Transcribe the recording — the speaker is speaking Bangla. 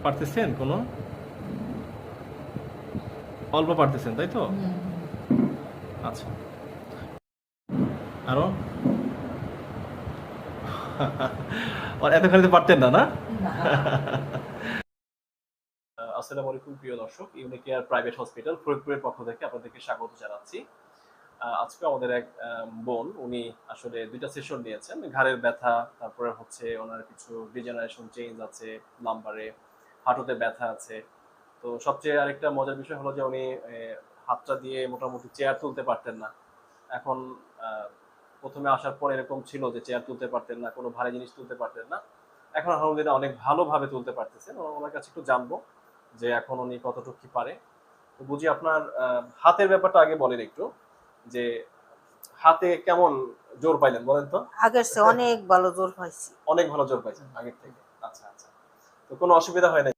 পারতেছেন কোনো? অল্প পারতেছেন তাই তো? আচ্ছা, আরো? আর এতখানি তো পারতেন না, না? আসসালামু আলাইকুম প্রিয় দর্শক, ইউনিকেয়ার প্রাইভেট হসপিটাল ফরিদপুরের পক্ষ থেকে আপনাদেরকে স্বাগত জানাচ্ছি। আজকে আমাদের এক বোন, উনি আসলে ২ টা সেশন নিয়েছেন। ঘাড়ের ব্যথা, তারপরে হচ্ছে ওনার কিছু ডিজেনারেশন চেঞ্জ আছে লাম্বারে, হাঁটুতে ব্যথা আছে। তো সবচেয়ে আরেকটা মজার বিষয় হলো যে উনি হাতটা দিয়ে মোটামুটি চেয়ার তুলতে পারতেন না। এখন আ ১ম এ আসার পর এরকম ছিল যে চেয়ার তুলতে পারতেন না, কোনো ভারী জিনিস তুলতে পারতেন না। এখন আলহামদুলিল্লাহ অনেক ভালোভাবে তুলতে পারতেছেন। ওনার কাছে একটু জানবো যে এখন উনি কতটুকু কি পারে। তো বুঝি আপনার হাতের ব্যাপারটা আগে বলেন একটু, যে হাতে কেমন জোর পাইলেন বলেন তো? আগের চেয়ে অনেক ভালো জোর পাইছি। অনেক ভালো জোর পাইছেন আগের থেকে। আচ্ছা, আচ্ছা। তো কোনো অসুবিধা হয় নাই?